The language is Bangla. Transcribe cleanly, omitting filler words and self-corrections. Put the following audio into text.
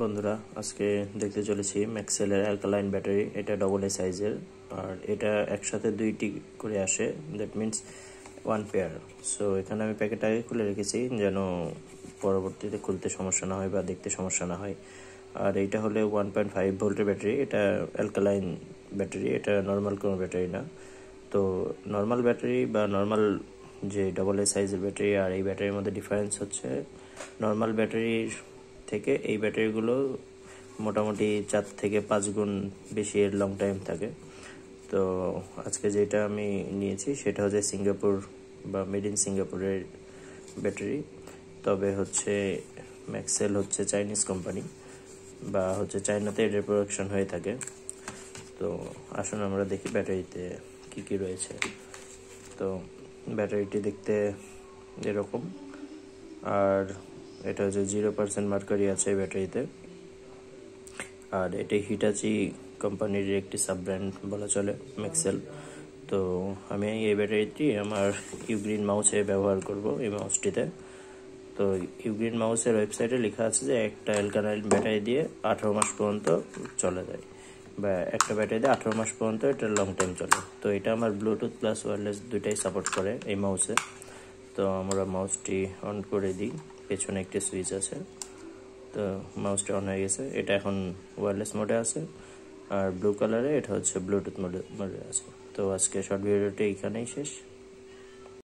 বন্ধুরা আজকে দেখতে চলেছি ম্যাক্সেলের অ্যালকালাইন ব্যাটারি। এটা ডবল এ সাইজের, আর এটা একসাথে দুইটি করে আসে, that means one pair. So এখানে আমি প্যাকেট আগে খুলে রেখেছি যেন পরবর্তীতে খুলতে সমস্যা না হয় বা দেখতে সমস্যা না হয়। আর এইটা হলে 1.5 ভোল্টের ব্যাটারি। এটা অ্যালকালাইন ব্যাটারি, এটা নর্মাল কোনো ব্যাটারি না। তো নর্মাল ব্যাটারি বা নর্মাল যে ডবল এ সাইজের ব্যাটারি আর এই ব্যাটারির মধ্যে ডিফারেন্স হচ্ছে, নর্মাল ব্যাটারির থেকে এই ব্যাটারিগুলো মোটামুটি 4 থেকে 5 গুণ বেশি এর লং টাইম থাকে। তো আজকে যেটা আমি নিয়েছি সেটা হচ্ছে সিঙ্গাপুর বা মেড ইন সিঙ্গাপুরের ব্যাটারি। তবে হচ্ছে ম্যাক্সেল হচ্ছে চাইনিজ কোম্পানি, বা হচ্ছে চায়নাতে এর প্রোডাকশন হয়ে থাকে। তো আসুন আমরা দেখি ব্যাটারিতে কি কি রয়েছে। তো ব্যাটারিটি দেখতে এরকম, আর এটা হচ্ছে 0% মার্কারি আছে এই ব্যাটারিতে। আর এটি হিটাচি কোম্পানির একটি সাব ব্র্যান্ড বলা চলে, ম্যাক্সেল। তো আমি এই ব্যাটারিটি আমার ইউগ্রিন মাউসে ব্যবহার করব, এই মাউসটিতে। তো ইউগ্রিন মাউসের ওয়েবসাইটে লেখা আছে যে একটা অ্যালকালাইন ব্যাটারি দিয়ে 18 মাস পর্যন্ত চলে যায়, বা একটা ব্যাটারি দিয়ে 18 মাস পর্যন্ত এটা লং টাইম চলে। তো এটা আমার ব্লুটুথ প্লাস ওয়্যারলেস দুইটাই সাপোর্ট করে এই মাউসে। তো আমরা মাউসটি অন করে দিই, পেছনে একটি সুইচ আছে। তো মাউসটা অন হয়ে গেছে, এটা এখন ওয়্যারলেস মোডে আছে, আর ব্লু কালারে এটা হচ্ছে ব্লুটুথ মোডে আছে। তো আজকে শর্ট ভিডিওটি এখানেই শেষ।